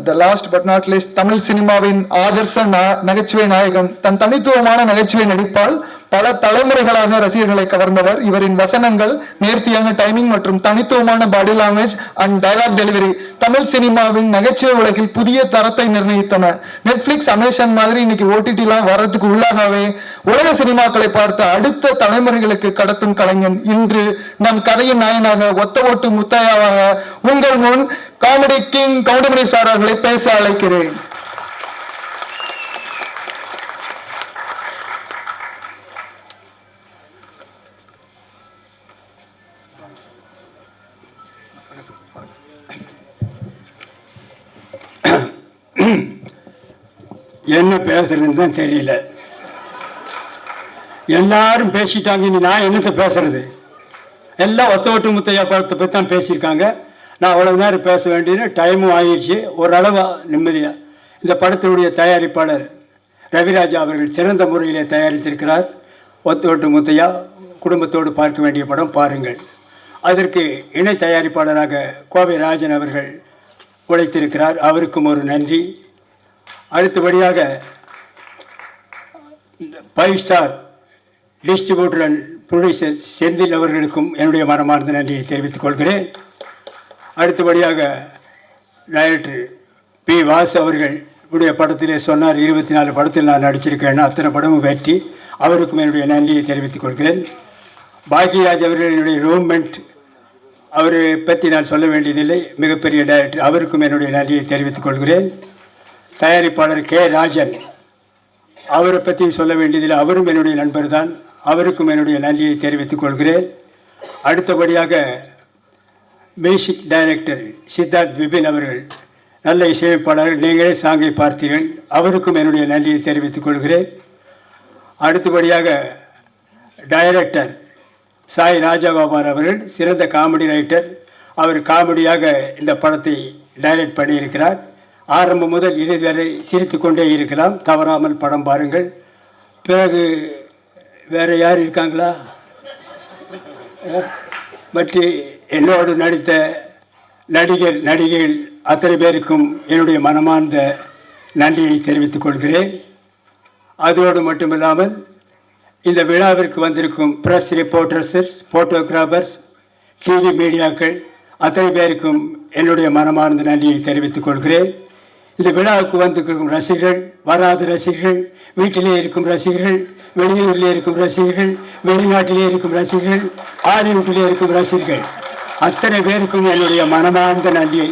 The last but not least Tamil சினிமாவின் ஆதர்ச நகைச்சுவை நாயகன். தன் தனித்துவமான நகைச்சுவை நடிப்பால் பல தலைமுறைகளாக ரசிகர்களை கவர்ந்தவர். இவரின் வசனங்கள், நேர்த்தியான டைமிங் மற்றும் தனித்துவமான body language and dialogue delivery Tamil சினிமாவின் நகைச்சுவை உலகில் புதிய தரத்தை நிர்ணயித்தன. நெட்ஃபிளிக்ஸ், அமேசான் மாதிரி இன்னைக்கு ஓடிடிலாம் வர்றதுக்கு உள்ளாகவே உலக சினிமாக்களை பார்த்த அடுத்த தலைமுறைகளுக்கு கடத்தும் கலைஞன் இன்று நம் கதையின் நாயனாக ஒத்த ஓட்டு முத்தையாவாக உங்கள் முன் காமெடி கிங் கவுண்டமணி சார் அவர்களை பேச அழைக்கிறேன். என்ன பேசுறதுன்னு தான் தெரியல. எல்லாரும் பேசிட்டாங்க, இனி நான் என்னத்தை பேசுறது? எல்லாம் ஒத்த ஓட்டு முத்தையா படத்தை பற்றி தான் பேசியிருக்காங்க. நான் அவ்வளோ நேரம் பேச வேண்டியது டைமும் ஆகிடுச்சு. ஓரளவு நிம்மதியாக இந்த படத்தினுடைய தயாரிப்பாளர் ரவிராஜா அவர்கள் சிறந்த முறையிலே தயாரித்திருக்கிறார். ஒத்த ஓட்டு முத்தையா குடும்பத்தோடு பார்க்க வேண்டிய படம், பாருங்கள். அதற்கு இணை தயாரிப்பாளராக கோவை ராஜன் அவர்கள் உழைத்திருக்கிறார். அவருக்கும் ஒரு நன்றி. அடுத்தபடியாக 5 star distributor and producer Senthil அவர்களுக்கும் என்னுடைய மனமார்ந்த நன்றியை தெரிவித்துக் கொள்கிறேன். அடுத்தபடியாக டைரக்டர் பி. வாசு அவர்கள் உடைய படத்திலே சொன்னார், 24 படத்தில் நான் நடிச்சிருக்கேன், அத்தனை படமும் வெற்றி. அவருக்கும் என்னுடைய நன்றியை தெரிவித்துக் கொள்கிறேன். பாக்யராஜ் அவர்கள் என்னுடைய ரூம்மெண்ட், அவரை பற்றி நான் சொல்ல வேண்டியதில்லை, மிகப்பெரிய டைரக்டர். அவருக்கும் என்னுடைய நன்றியை தெரிவித்துக் கொள்கிறேன். தயாரிப்பாளர் கே. ராஜன், அவரை பற்றி சொல்ல வேண்டியதில்லை, அவரும் என்னுடைய நண்பர் தான். அவருக்கும் என்னுடைய நன்றியை தெரிவித்துக் கொள்கிறேன். அடுத்தபடியாக மியூசிக் டைரக்டர் சித்தார்த் விபின் அவர்கள், நல்ல இசையமைப்பாளர்கள், நீங்களே சாங்கை பார்த்தீர்கள், அவருக்கும் என்னுடைய நன்றியை தெரிவித்துக் கொள்கிறேன். அடுத்தபடியாக டைரக்டர் சாய் ராஜகோபால் அவர்கள், சிறந்த காமெடி ரைட்டர். அவர் காமெடியாக இந்த படத்தை டைரக்ட் பண்ணியிருக்கிறார். ஆரம்பம் முதல் இறுதி வரை சிரித்து கொண்டே இருக்கலாம். தவறாமல் படம் பாருங்கள். பிறகு வேறு யார் இருக்காங்களா? மற்ற என்னோடு நடித்த நடிகைகள் அத்தனை பேருக்கும் என்னுடைய மனமார்ந்த நன்றியை தெரிவித்துக் கொள்கிறேன். அதோடு மட்டுமில்லாமல் இந்த விழாவிற்கு வந்திருக்கும் ப்ரெஸ் ரிப்போர்ட்டர்ஸ், ஃபோட்டோகிராஃபர்ஸ், டிவி மீடியாக்கள் அத்தனை பேருக்கும் என்னுடைய மனமார்ந்த நன்றியை தெரிவித்துக் கொள்கிறேன். இந்த விழாவுக்கு வந்திருக்கும் ரசிகர்கள், வராத ரசிகர்கள், வீட்டிலே இருக்கும் ரசிகர்கள், வெளியூரிலே இருக்கும் ரசிகர்கள், வெளிநாட்டிலே இருக்கும் ரசிகர்கள், ஹாலிவுட்டிலே இருக்கும் ரசிகர்கள் அத்தனை பேருக்கும் என்னுடைய மனமார்ந்த நன்றியை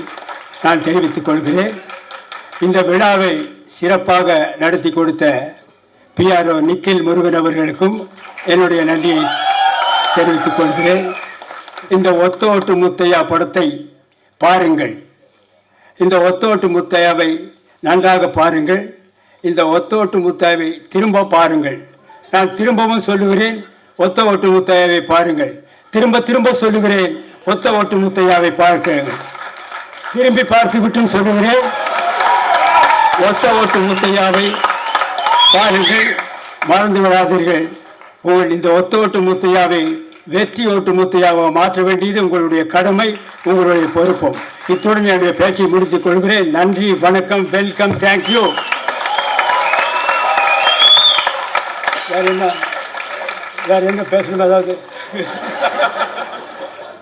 நான் தெரிவித்துக் கொள்கிறேன். இந்த விழாவை சிறப்பாக நடத்தி கொடுத்த PRO நிக்கில் முருகன் அவர்களுக்கும் என்னுடைய நன்றியை தெரிவித்துக் கொள்கிறேன். இந்த ஒத்த ஓட்டு முத்தையா படத்தை பாருங்கள். இந்த ஒத்த ஓட்டு முத்தையாவை நன்றாக பாருங்கள். இந்த ஒத்த ஓட்டு முத்தையாவை திரும்ப பாருங்கள். நான் திரும்பவும் சொல்லுகிறேன், ஒத்த ஓட்டு முத்தையாவை பாருங்கள். திரும்ப திரும்ப சொல்லுகிறேன், ஒத்த ஓட்டு முத்தையாவை பார்க்க. திரும்பி பார்த்து விட்டும் சொல்லுகிறேன், ஒத்த ஓட்டு முத்தையாவை பாருங்கள். மறந்து விடாதீர்கள். உங்கள் இந்த ஒத்த ஓட்டு முத்தையாவை வெற்றி ஓட்டு முத்தையாவை மாற்ற வேண்டியது உங்களுடைய கடமை, உங்களுடைய பொறுப்பும். இத்துடன் என்னுடைய பேச்சை முடித்துக் கொள்கிறேன். நன்றி, வணக்கம், வெல்கம், தேங்க்யூ. வேற என்ன பேசணும்? ஏதாவது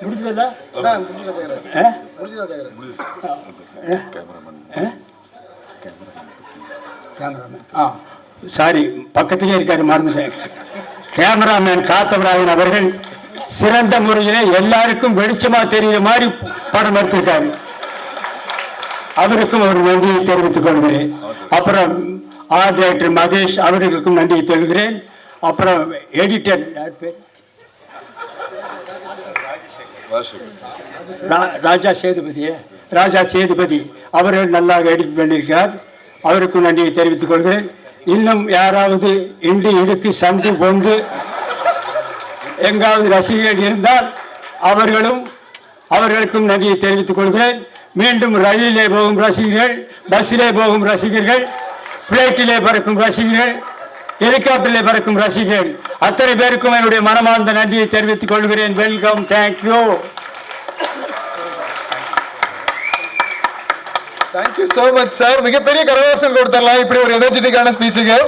முடிஞ்சதா? சாரி, பக்கத்திலே இருக்காரு, மறந்துட்டேன். கேமராமேன் காத்தவராயன் அவர்கள் சிறந்த முறையிலே எல்லாருக்கும் வெளிச்சமா தெரிகிற மாதிரி படம் எடுத்திருக்காரு. அவருக்கும் ஒரு நன்றியை தெரிவித்துக் கொள்கிறேன். அப்புறம் ஆர்ட் டைரக்டர் மகேஷ் அவர்களுக்கும் நன்றியை தெரிவிக்கிறேன். அப்புறம் எடிட்டர் ராஜா சேதுபதி அவர்கள் நல்லா எடிட் பண்ணியிருக்கிறார். அவருக்கும் நன்றியை தெரிவித்துக் கொள்கிறேன். இன்னும் யாராவது இண்டு இடுக்கு சந்து பொந்து எங்காவது ரசிகர்கள் இருந்தால் அவர்களுக்கும் நன்றியை தெரிவித்துக் கொள்கிறேன். மீண்டும் ரயிலிலே போகும் ரசிகர்கள், பஸ்ஸிலே போகும் ரசிகர்கள், பிளைட்டிலே பறக்கும் ரசிகர்கள், ஹெலிகாப்டரிலே பறக்கும் ரசிகர்கள் அத்தனை பேருக்கும் என்னுடைய மனமார்ந்த நன்றியை தெரிவித்துக் கொள்கிறேன். Welcome, thank you. Thank you so much sir. மிகப்பெரிய கரகோஷம் கொடுத்துடலாம் இப்படி ஒரு எனர்ஜெட்டிக்கான ஸ்பீச்சுக்கு.